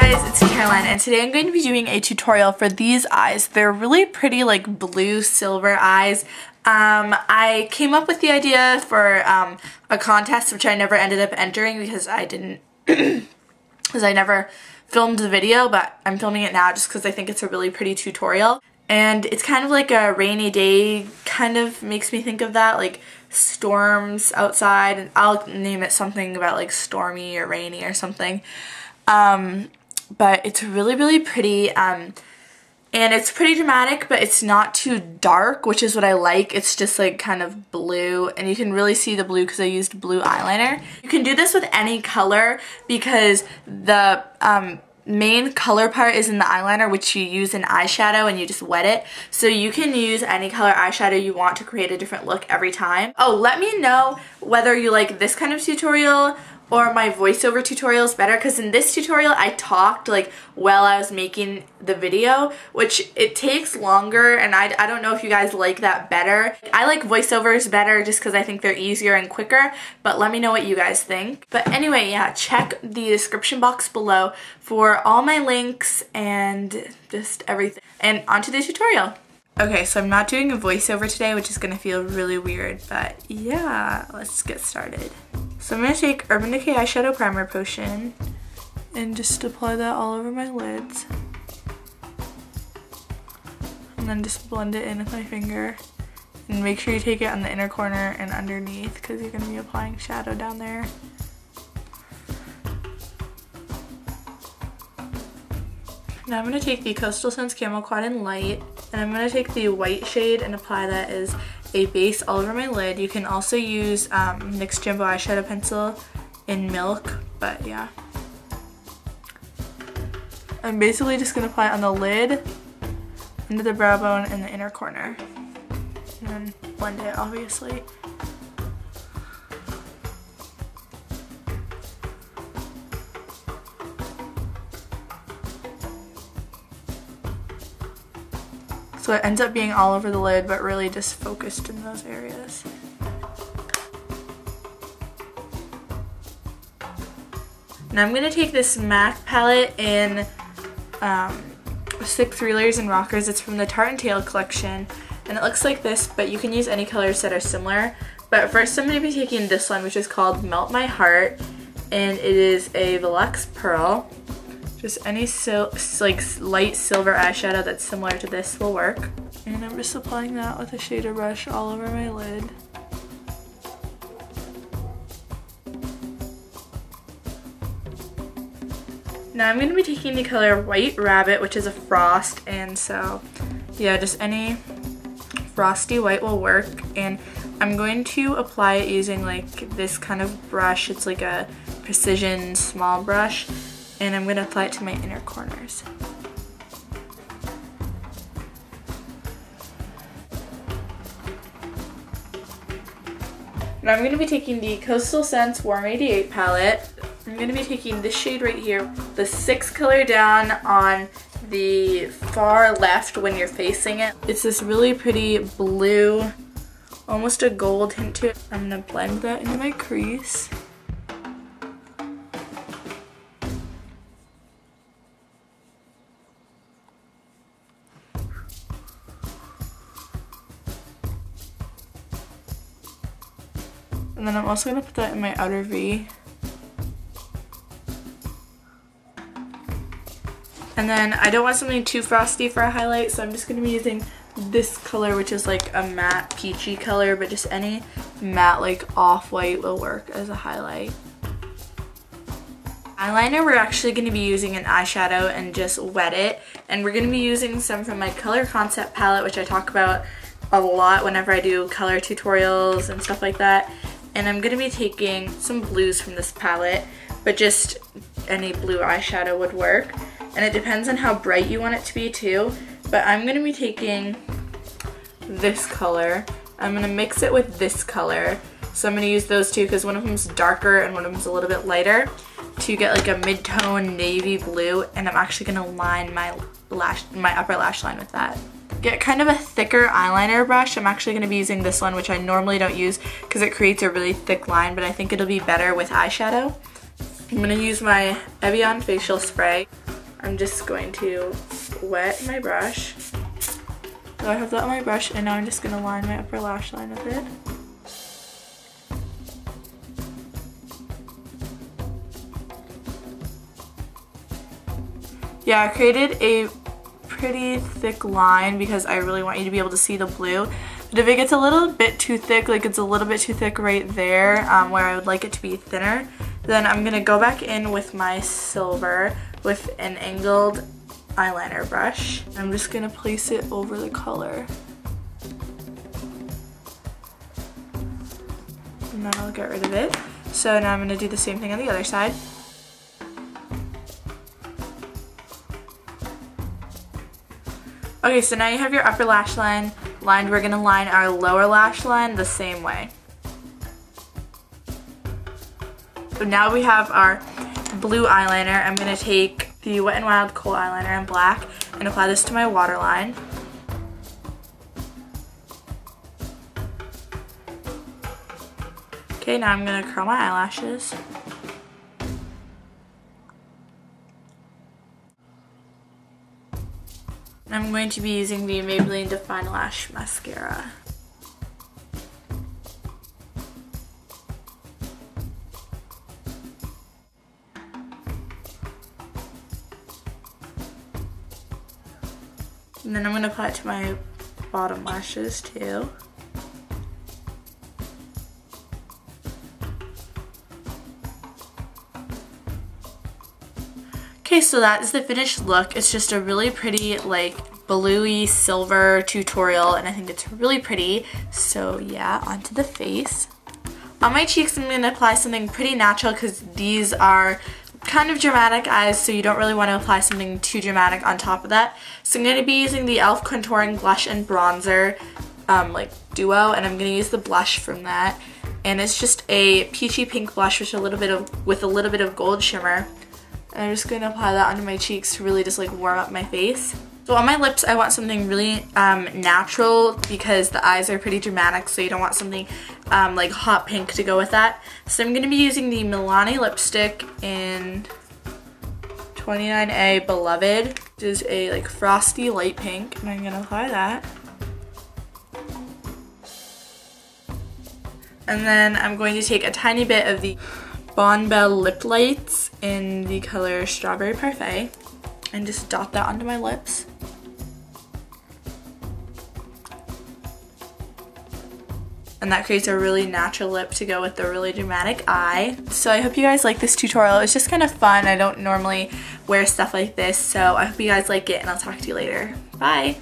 guys, it's Caroline, and today I'm going to be doing a tutorial for these eyes. They're really pretty, like blue silver eyes. I came up with the idea for a contest, which I never ended up entering because I didn't, because I never filmed the video, but I'm filming it now just because I think it's a really pretty tutorial. And it's kind of like a rainy day, kind of makes me think of that, like storms outside, and I'll name it something about like stormy or rainy or something. But it's really pretty, and it's pretty dramatic, but it's not too dark, which is what I like. It's just like kind of blue, and you can really see the blue because I used blue eyeliner. You can do this with any color because the main color part is in the eyeliner, which you use in eyeshadow and you just wet it. So you can use any color eyeshadow you want to create a different look every time. Oh, let me know whether you like this kind of tutorial or my voiceover tutorials better, because in this tutorial I talked like while I was making the video, which it takes longer, and I don't know if you guys like that better. I like voiceovers better just because I think they're easier and quicker, but let me know what you guys think. But anyway, yeah, check the description box below for all my links and just everything. And onto the tutorial. Okay, so I'm not doing a voiceover today, which is going to feel really weird, but yeah, let's get started. So I'm going to take Urban Decay Eyeshadow Primer Potion and just apply that all over my lids. And then just blend it in with my finger. And make sure you take it on the inner corner and underneath because you're going to be applying shadow down there. Now I'm going to take the Coastal Scents Camo Quad in Light, and I'm going to take the white shade and apply that as a base all over my lid. You can also use NYX Jumbo Eyeshadow Pencil in Milk, but yeah. I'm basically just going to apply it on the lid, into the brow bone, and the inner corner. And then blend it, obviously. So it ends up being all over the lid, but really just focused in those areas. Now I'm going to take this MAC palette in 6 Layers and Rockers. It's from the Tarte & Tail collection, and it looks like this, but you can use any colors that are similar. But first I'm going to be taking this one, which is called Melt My Heart, and it is a Velux Pearl. Just any like light silver eyeshadow that's similar to this will work. And I'm just applying that with a shader brush all over my lid. Now I'm going to be taking the color White Rabbit, which is a frost, and so yeah, just any frosty white will work. And I'm going to apply it using like this kind of brush. It's like a precision small brush. And I'm going to apply it to my inner corners. Now I'm going to be taking the Coastal Scents Warm 88 palette. I'm going to be taking this shade right here, the 6th color down on the far left when you're facing it. It's this really pretty blue, almost a gold hint to it. I'm going to blend that into my crease. And then I'm also going to put that in my outer V. And then I don't want something too frosty for a highlight, so I'm just going to be using this color, which is like a matte peachy color, but just any matte like off-white will work as a highlight. Eyeliner, we're actually going to be using an eyeshadow and just wet it. And we're going to be using some from my Color Concept palette, which I talk about a lot whenever I do color tutorials and stuff like that. And I'm going to be taking some blues from this palette, but just any blue eyeshadow would work. And it depends on how bright you want it to be too. But I'm going to be taking this color. I'm going to mix it with this color. So I'm going to use those two because one of them's darker and one of them's a little bit lighter to get like a mid-tone navy blue. And I'm actually going to line my upper lash line with that. Get kind of a thicker eyeliner brush. I'm actually going to be using this one, which I normally don't use because it creates a really thick line, but I think it'll be better with eyeshadow. I'm going to use my Evian facial spray. I'm just going to wet my brush. So I have that on my brush, and now I'm just going to line my upper lash line with it. Yeah, I created a pretty thick line because I really want you to be able to see the blue. But if it gets a little bit too thick, like it's a little bit too thick right there where I would like it to be thinner, then I'm going to go back in with my silver with an angled eyeliner brush. I'm just going to place it over the color. And then I'll get rid of it. So now I'm going to do the same thing on the other side. Okay, so now you have your upper lash line lined. We're going to line our lower lash line the same way. So now we have our blue eyeliner. I'm going to take the Wet n Wild Kohl eyeliner in black and apply this to my waterline. Okay, now I'm going to curl my eyelashes. I'm going to be using the Maybelline Define-A-Lash mascara. And then I'm going to apply it to my bottom lashes too. Okay, so that is the finished look. It's just a really pretty, like, bluey silver tutorial, and I think it's really pretty. So yeah, onto the face. On my cheeks, I'm going to apply something pretty natural because these are kind of dramatic eyes, so you don't really want to apply something too dramatic on top of that. So I'm going to be using the E.L.F. Contouring Blush and Bronzer like duo, and I'm going to use the blush from that. And it's just a peachy pink blush with a little bit of gold shimmer. And I'm just going to apply that onto my cheeks to really just like warm up my face. So on my lips, I want something really natural because the eyes are pretty dramatic, so you don't want something like hot pink to go with that. So I'm going to be using the Milani lipstick in 29A Beloved, which is a like frosty light pink, and I'm going to apply that. And then I'm going to take a tiny bit of the Bonnebell Liplites in the color Strawberry Parfait and just dot that onto my lips. And that creates a really natural lip to go with the really dramatic eye. So I hope you guys like this tutorial. It's just kind of fun. I don't normally wear stuff like this, so I hope you guys like it, and I'll talk to you later. Bye!